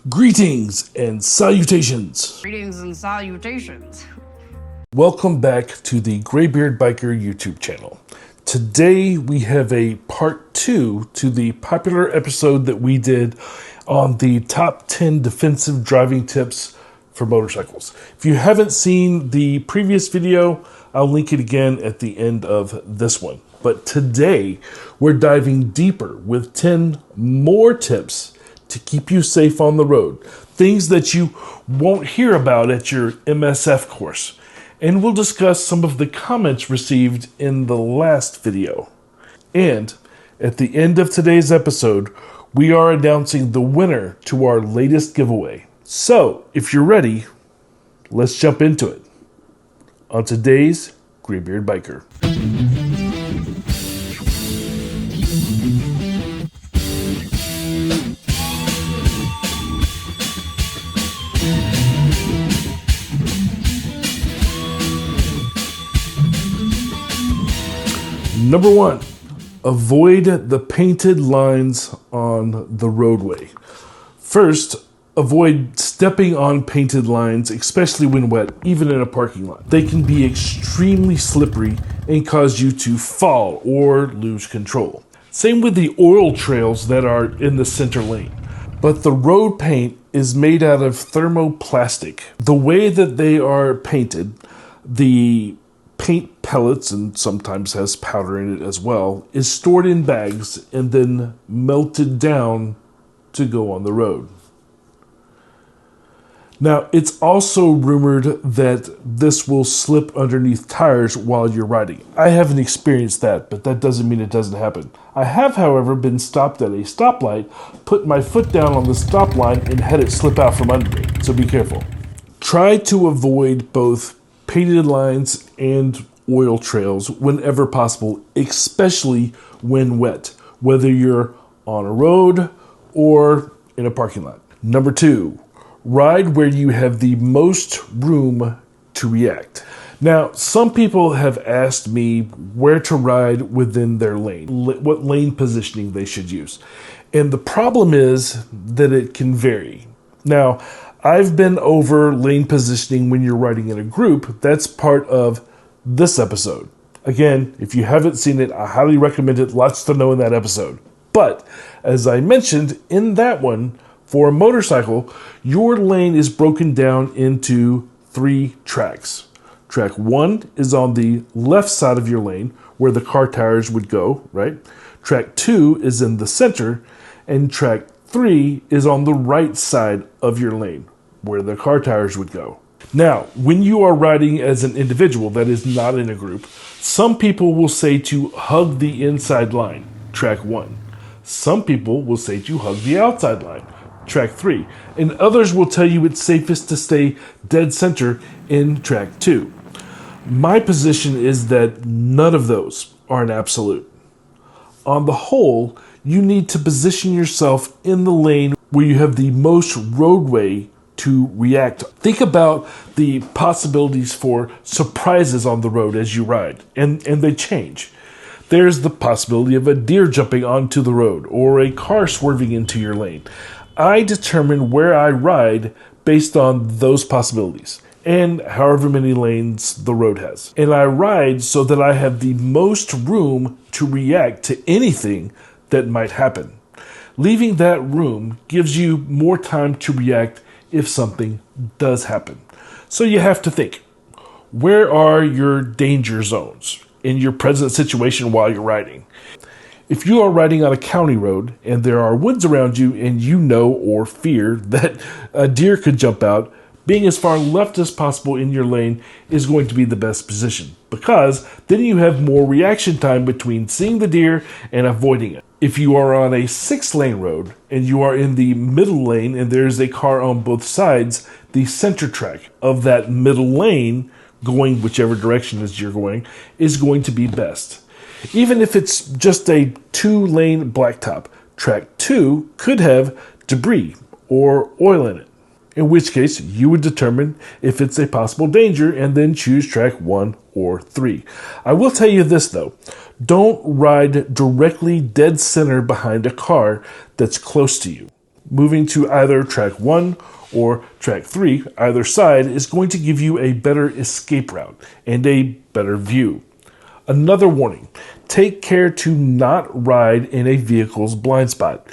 Greetings and salutations. Greetings and salutations. Welcome back to the Graybeard Biker YouTube channel. Today we have a part 2 to the popular episode that we did on the top 10 defensive driving tips for motorcycles. If you haven't seen the previous video, I'll link it again at the end of this one. But today we're diving deeper with 10 more tips to keep you safe on the road. Things that you won't hear about at your MSF course. And we'll discuss some of the comments received in the last video. And at the end of today's episode, we are announcing the winner to our latest giveaway. So, if you're ready, let's jump into it. On today's Graybeard Biker. Number 1, avoid the painted lines on the roadway. First, avoid stepping on painted lines, especially when wet, even in a parking lot. They can be extremely slippery and cause you to fall or lose control. Same with the oil trails that are in the center lane. But the road paint is made out of thermoplastic. The way that they are painted, the paint pellets, and sometimes has powder in it as well, is stored in bags and then melted down to go on the road. Now, it's also rumored that this will slip underneath tires while you're riding. I haven't experienced that, but that doesn't mean it doesn't happen. I have, however, been stopped at a stoplight, put my foot down on the stop line, and had it slip out from under me, so be careful. Try to avoid both painted lines and oil trails whenever possible, especially when wet, whether you're on a road or in a parking lot. Number 2, ride where you have the most room to react. Now, some people have asked me where to ride within their lane, what lane positioning they should use. And the problem is that it can vary. Now, I've been over lane positioning when you're riding in a group. That's part of this episode. Again, if you haven't seen it, I highly recommend it. Lots to know in that episode. But as I mentioned in that one, for a motorcycle, your lane is broken down into 3 tracks. Track 1 is on the left side of your lane where the car tires would go, right? Track 2 is in the center, and track 3 is on the right side of your lane where the car tires would go. Now, when you are riding as an individual that is not in a group, some people will say to hug the inside line, track 1. Some people will say to hug the outside line, track 3. And others will tell you it's safest to stay dead center in track 2. My position is that none of those are an absolute. On the whole, you need to position yourself in the lane where you have the most roadway to react. Think about the possibilities for surprises on the road as you ride, and they change. There's the possibility of a deer jumping onto the road or a car swerving into your lane. I determine where I ride based on those possibilities and however many lanes the road has. And I ride so that I have the most room to react to anything that might happen. Leaving that room gives you more time to react if something does happen. So you have to think, where are your danger zones in your present situation while you're riding? If you are riding on a county road and there are woods around you and you know or fear that a deer could jump out, being as far left as possible in your lane is going to be the best position, because then you have more reaction time between seeing the deer and avoiding it. If you are on a 6-lane road and you are in the middle lane and there's a car on both sides, the center track of that middle lane, going whichever direction as you're going, is going to be best. Even if it's just a 2-lane blacktop, track 2 could have debris or oil in it, in which case you would determine if it's a possible danger and then choose track 1 or 3. I will tell you this though, don't ride directly dead center behind a car that's close to you. moving to either track 1 or track 3, either side, is going to give you a better escape route and a better view. Another warning, take care to not ride in a vehicle's blind spot.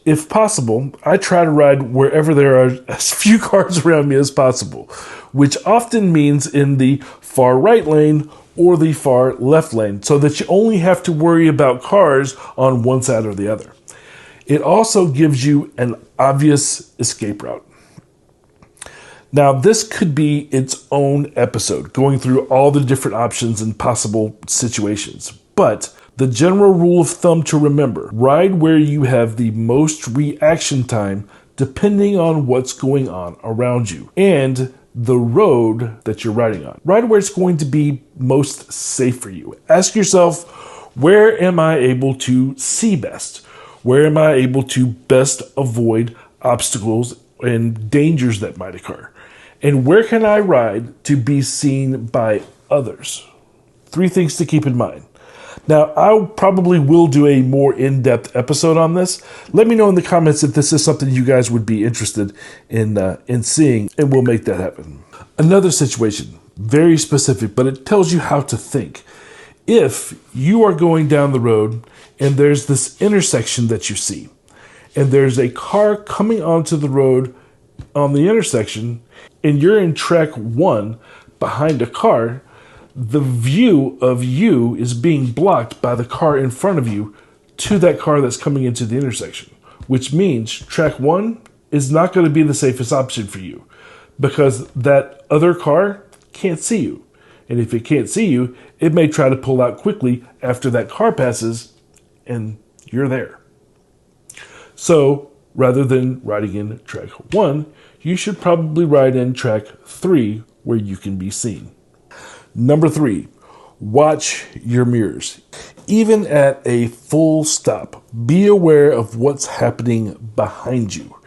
If possible, I try to ride wherever there are as few cars around me as possible, which often means in the far right lane or the far left lane, so that you only have to worry about cars on one side or the other. It also gives you an obvious escape route. Now, this could be its own episode, going through all the different options and possible situations. But the general rule of thumb to remember, ride where you have the most reaction time depending on what's going on around you and the road that you're riding on. Ride where it's going to be most safe for you. Ask yourself, where am I able to see best? Where am I able to best avoid obstacles and dangers that might occur? And where can I ride to be seen by others? 3 things to keep in mind. Now, I probably will do a more in-depth episode on this. Let me know in the comments if this is something you guys would be interested in seeing, and we'll make that happen. Another situation, very specific, but it tells you how to think. If you are going down the road and there's this intersection that you see, and there's a car coming onto the road on the intersection, and you're in track 1 behind a car, the view of you is being blocked by the car in front of you to that car that's coming into the intersection, which means track 1 is not going to be the safest option for you because that other car can't see you. And if it can't see you, it may try to pull out quickly after that car passes and you're there. So rather than riding in track 1, you should probably ride in track 3 where you can be seen. Number 3, watch your mirrors. Even at a full stop, be aware of what's happening behind you.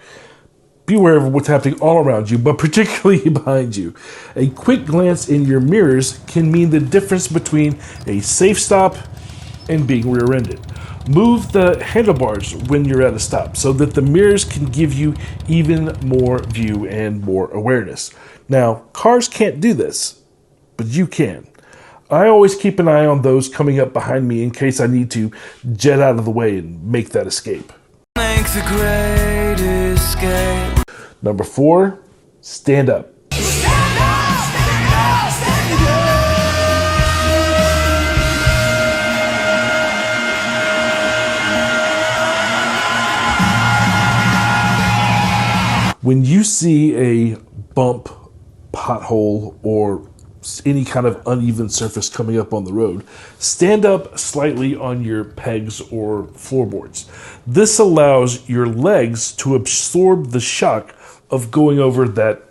Be aware of what's happening all around you, but particularly behind you. A quick glance in your mirrors can mean the difference between a safe stop and being rear-ended. Move the handlebars when you're at a stop so that the mirrors can give you even more view and more awareness. Now, cars can't do this, but you can. I always keep an eye on those coming up behind me in case I need to jet out of the way and make that escape. Make the great escape. Number 4, stand up. When you see a bump, pothole, or any kind of uneven surface coming up on the road, stand up slightly on your pegs or floorboards. This allows your legs to absorb the shock of going over that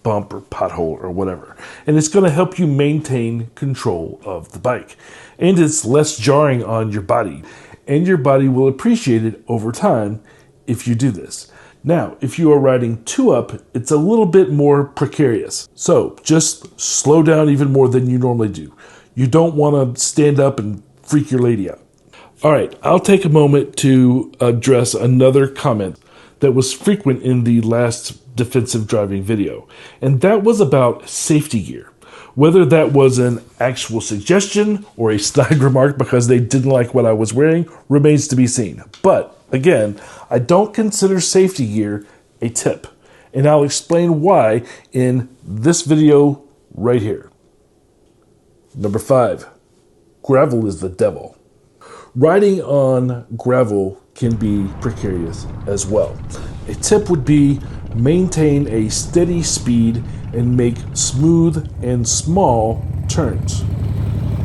bump or pothole or whatever. And it's going to help you maintain control of the bike. And it's less jarring on your body. And your body will appreciate it over time if you do this. Now, if you are riding 2 up, it's a little bit more precarious. So just slow down even more than you normally do. You don't want to stand up and freak your lady out. All right, I'll take a moment to address another comment that was frequent in the last defensive driving video, and that was about safety gear. Whether that was an actual suggestion or a snide remark because they didn't like what I was wearing remains to be seen. But again, I don't consider safety gear a tip, and I'll explain why in this video right here. Number 5, gravel is the devil. Riding on gravel can be precarious as well. A tip would be maintain a steady speed and make smooth and small turns.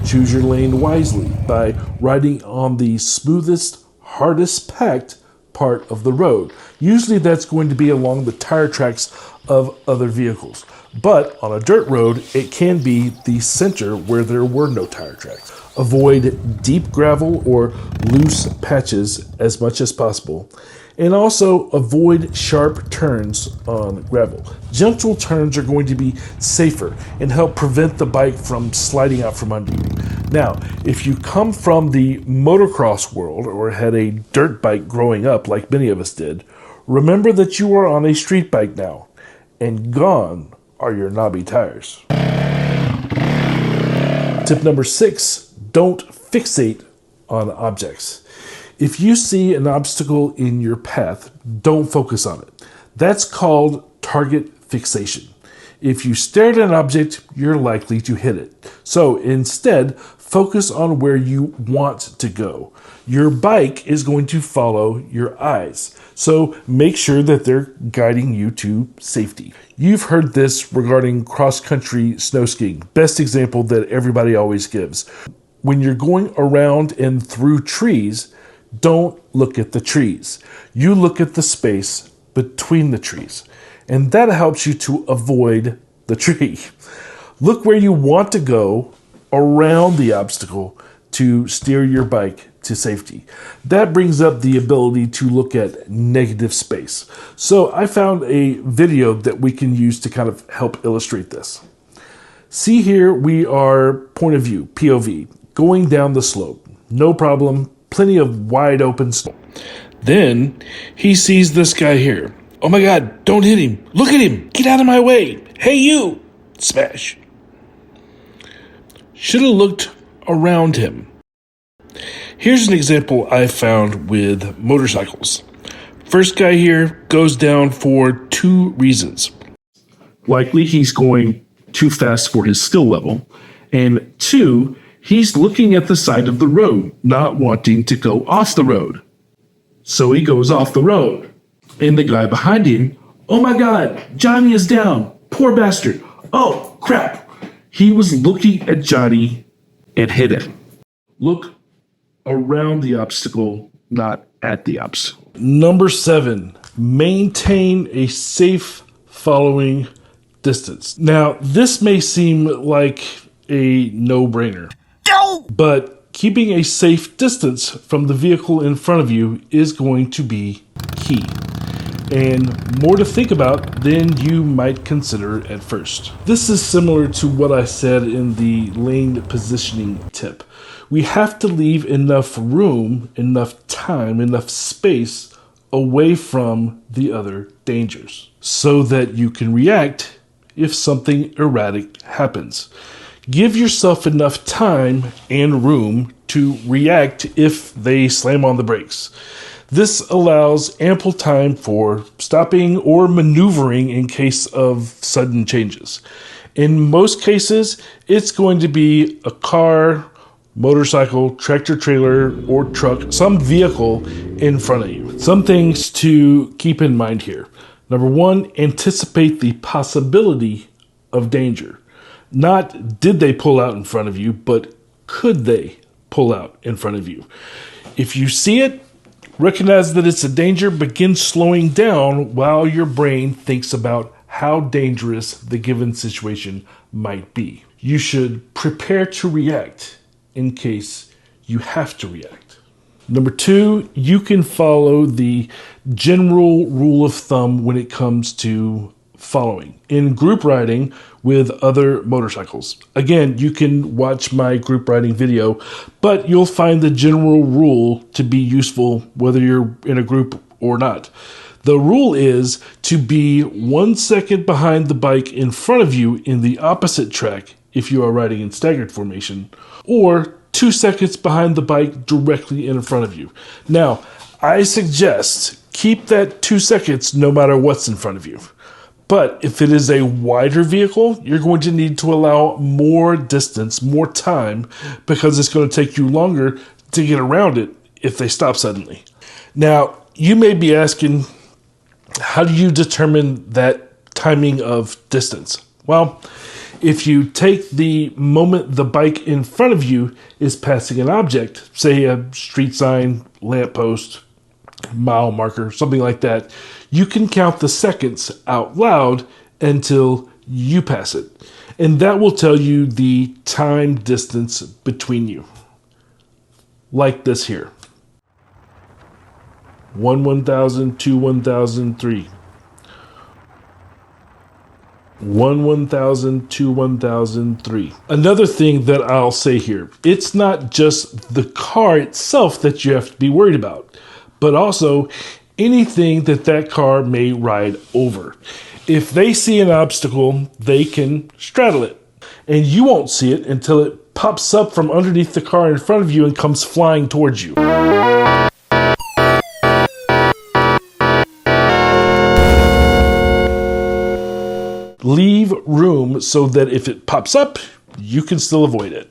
Choose your lane wisely by riding on the smoothest, hardest packed part of the road. Usually that's going to be along the tire tracks of other vehicles. But on a dirt road, it can be the center where there were no tire tracks. Avoid deep gravel or loose patches as much as possible. And also avoid sharp turns on gravel. Gentle turns are going to be safer and help prevent the bike from sliding out from under you. Now, if you come from the motocross world or had a dirt bike growing up like many of us did, Remember that you are on a street bike now, and gone are your knobby tires. Tip number 6, don't fixate on objects. If you see an obstacle in your path, don't focus on it. That's called target fixation. If you stare at an object, you're likely to hit it. So instead, focus on where you want to go. Your bike is going to follow your eyes. So make sure that they're guiding you to safety. You've heard this regarding cross-country snow skiing. Best example that everybody always gives. When you're going around and through trees, don't look at the trees. You look at the space between the trees. And that helps you to avoid the tree. Look where you want to go around the obstacle to steer your bike to safety. That brings up the ability to look at negative space. So I found a video that we can use to kind of help illustrate this. See here, we are point of view, POV, going down the slope. No problem, plenty of wide open slope. Then he sees this guy here. Oh my God, don't hit him. Look at him. Get out of my way. Hey, you. Smash. Should have looked around him. Here's an example I found with motorcycles. First guy here goes down for 2 reasons. Likely he's going too fast for his skill level. And 2, he's looking at the side of the road, not wanting to go off the road. So he goes off the road. And the guy behind him, oh my God, Johnny is down. Poor bastard. Oh, crap. He was looking at Johnny and hit him. Look around the obstacle, not at the obstacle. Number 7, maintain a safe following distance. Now, this may seem like a no-brainer, but keeping a safe distance from the vehicle in front of you is going to be key, and more to think about than you might consider at first. This is similar to what I said in the lane positioning tip. We have to leave enough room, enough time, enough space away from the other dangers so that you can react if something erratic happens. Give yourself enough time and room to react if they slam on the brakes. This allows ample time for stopping or maneuvering in case of sudden changes. In most cases, it's going to be a car, motorcycle, tractor trailer, or truck, some vehicle in front of you. Some things to keep in mind here. Number 1, anticipate the possibility of danger. Not did they pull out in front of you, but could they pull out in front of you? If you see it, recognize that it's a danger, begin slowing down while your brain thinks about how dangerous the given situation might be. You should prepare to react in case you have to react. Number 2, you can follow the general rule of thumb when it comes to following in group riding with other motorcycles. Again, you can watch my group riding video, but you'll find the general rule to be useful whether you're in a group or not. The rule is to be 1 second behind the bike in front of you in the opposite track if you are riding in staggered formation, or 2 seconds behind the bike directly in front of you. Now, I suggest keep that 2 seconds no matter what's in front of you. But if it is a wider vehicle, you're going to need to allow more distance, more time, because it's going to take you longer to get around it if they stop suddenly. Now, you may be asking, how do you determine that timing of distance? Well, if you take the moment the bike in front of you is passing an object, say a street sign, lamppost, mile marker, something like that, you can count the seconds out loud until you pass it. And that will tell you the time distance between you. Like this here. 1 1,000, 2 1,000, 3. 1 1,000, 2 1,000, 3. Another thing that I'll say here, it's not just the car itself that you have to be worried about, but also anything that car may ride over. If they see an obstacle, they can straddle it. And you won't see it until it pops up from underneath the car in front of you and comes flying towards you. Leave room so that if it pops up, you can still avoid it.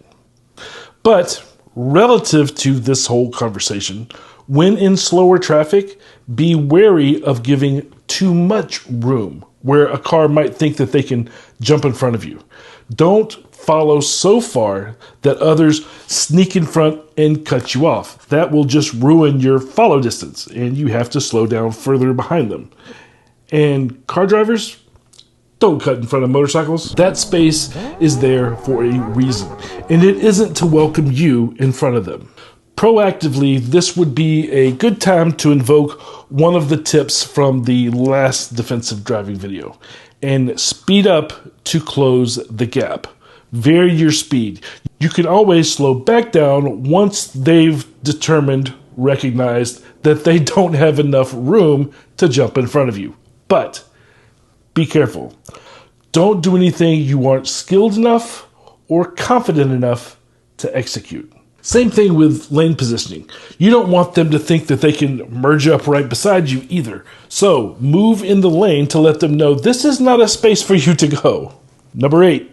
But relative to this whole conversation, when in slower traffic, be wary of giving too much room where a car might think that they can jump in front of you. Don't follow so far that others sneak in front and cut you off. That will just ruin your follow distance, and you have to slow down further behind them. And car drivers, don't cut in front of motorcycles. That space is there for a reason, and it isn't to welcome you in front of them. Proactively, this would be a good time to invoke one of the tips from the last defensive driving video and speed up to close the gap. Vary your speed. You can always slow back down once they've recognized that they don't have enough room to jump in front of you. But be careful. Don't do anything you aren't skilled enough or confident enough to execute. Same thing with lane positioning. You don't want them to think that they can merge up right beside you either. So move in the lane to let them know this is not a space for you to go. Number 8,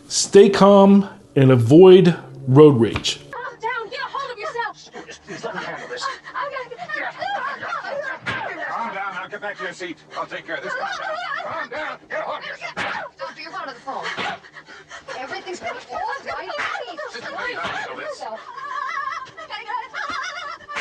stay calm and avoid road rage. Calm down, get a hold of yourself. Please let me handle this. Calm down, now get back to your seat. I'll take care of this. Calm down, get a hold of yourself. Doctor, you're on the phone. Everything's going to be all right.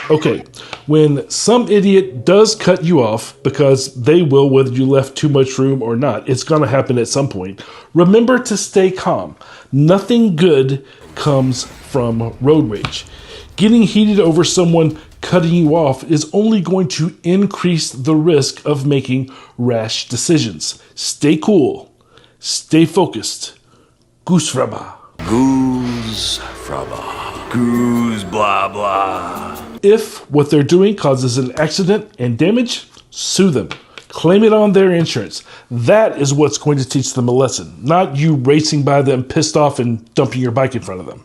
Okay, when some idiot does cut you off, because they will whether you left too much room or not, it's going to happen at some point, remember to stay calm. Nothing good comes from road rage. Getting heated over someone cutting you off is only going to increase the risk of making rash decisions. Stay cool. Stay focused. Goose fraba. Goose fraba. Goose blah blah. If what they're doing causes an accident and damage, sue them. Claim it on their insurance. That is what's going to teach them a lesson, not you racing by them pissed off and dumping your bike in front of them.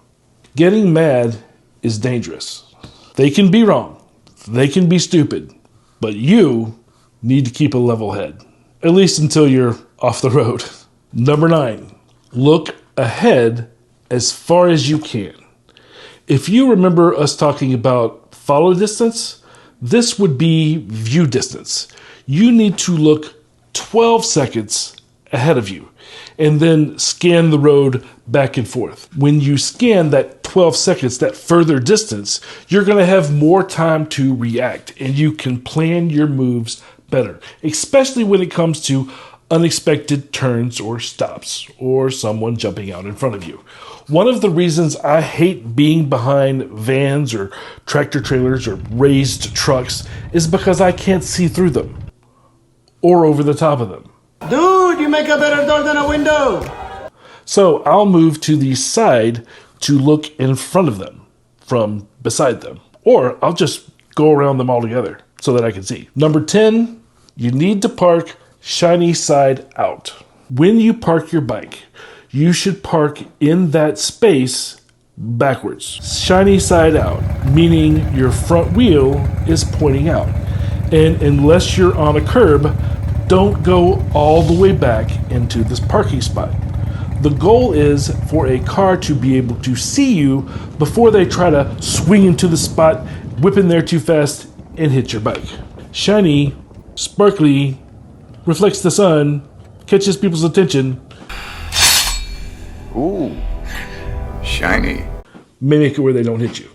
Getting mad is dangerous. They can be wrong. They can be stupid. But you need to keep a level head, at least until you're off the road. Number 9, look ahead as far as you can. If you remember us talking about follow distance, this would be view distance. You need to look 12 seconds ahead of you and then scan the road back and forth. When you scan that 12 seconds, that further distance, you're going to have more time to react and you can plan your moves better, especially when it comes to unexpected turns or stops or someone jumping out in front of you. One of the reasons I hate being behind vans or tractor trailers or raised trucks is because I can't see through them or over the top of them. Dude, you make a better door than a window. So I'll move to the side to look in front of them from beside them, or I'll just go around them all together so that I can see. Number 10, you need to park shiny side out. When you park your bike, you should park in that space backwards. Shiny side out, meaning your front wheel is pointing out. And unless you're on a curb, don't go all the way back into this parking spot. The goal is for a car to be able to see you before they try to swing into the spot, whip in there too fast, and hit your bike. Shiny, sparkly, reflects the sun, catches people's attention. Ooh, shiny. May make it where they don't hit you.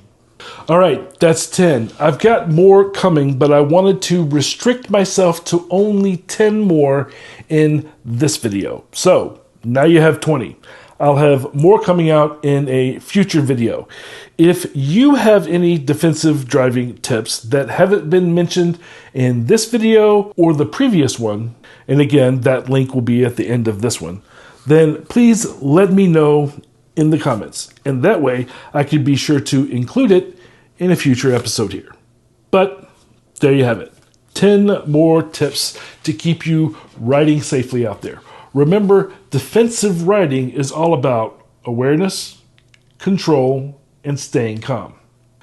All right, that's 10. I've got more coming, but I wanted to restrict myself to only 10 more in this video. So now you have 20. I'll have more coming out in a future video. If you have any defensive driving tips that haven't been mentioned in this video or the previous one, and again, that link will be at the end of this one, then please let me know in the comments. And that way I can be sure to include it in a future episode here. But there you have it. 10 more tips to keep you riding safely out there. Remember, defensive riding is all about awareness, control, and staying calm.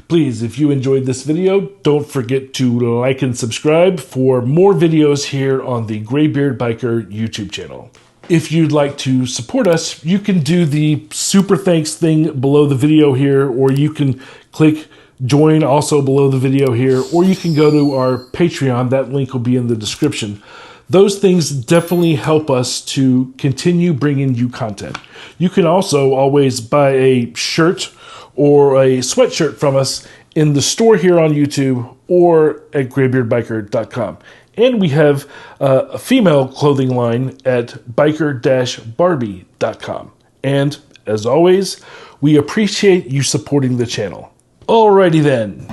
Please, if you enjoyed this video, don't forget to like and subscribe for more videos here on the Graybeard Biker YouTube channel. If you'd like to support us, you can do the super thanks thing below the video here, or you can click join also below the video here, or you can go to our Patreon. That link will be in the description. Those things definitely help us to continue bringing you content. You can also always buy a shirt or a sweatshirt from us in the store here on YouTube or at graybeardbiker.com. And we have a female clothing line at biker-barbie.com. And as always, we appreciate you supporting the channel. Alrighty then.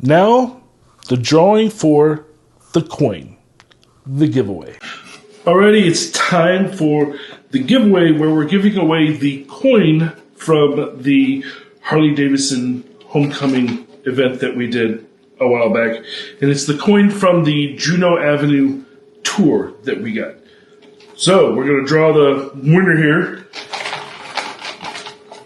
Now, the drawing for the coin, the giveaway. Alrighty, it's time for the giveaway where we're giving away the coin from the Harley Davidson homecoming event that we did a while back. And it's the coin from the Juneau Avenue tour that we got. So, we're going to draw the winner here.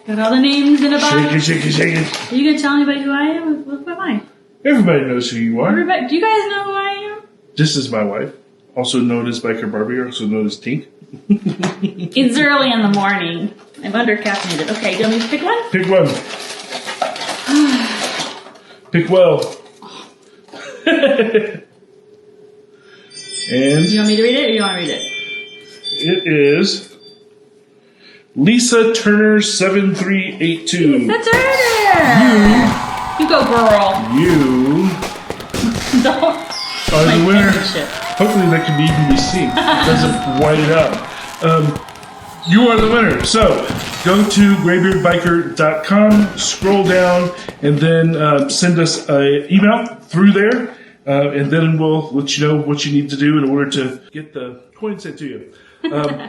Got all the names in a box. Shake it. Are you going to tell anybody who I am? Who am I? Everybody knows who you are. Everybody, do you guys know who I am? This is my wife, also known as Biker Barbie, also known as Tink. It's early in the morning. I'm under-caffeinated. Okay, do you want me to pick one? Pick one. Pick well. And Do you want me to read it or you want to read it? it is Lisa Turner 7382. That's her! You go, girl. You Don't. are the winner. Championship. Hopefully that can even be seen. It doesn't white it out. You are the winner. So go to graybeardbiker.com, scroll down, and then send us an email through there, and then we'll let you know what you need to do in order to get the coin sent to you.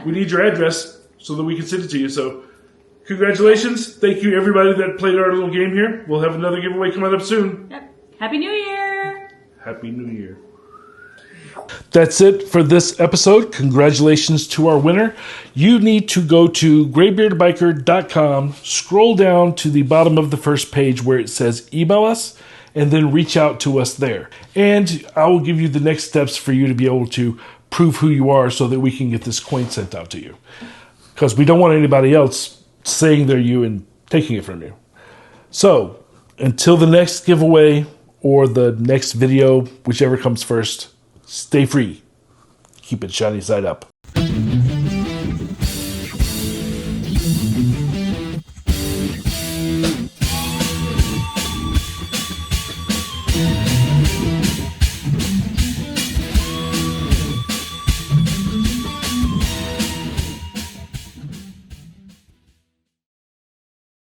We need your address so that we can send it to you. So congratulations. Thank you, everybody that played our little game here. We'll have another giveaway coming up soon. Yep. Happy New Year! Happy New Year. That's it for this episode. Congratulations to our winner. You need to go to graybeardbiker.com, scroll down to the bottom of the first page where it says email us, and then reach out to us there. And I will give you the next steps for you to be able to prove who you are so that we can get this coin sent out to you. Because we don't want anybody else saying they're you and taking it from you. So, until the next giveaway or the next video, whichever comes first, stay free. Keep it shiny side up.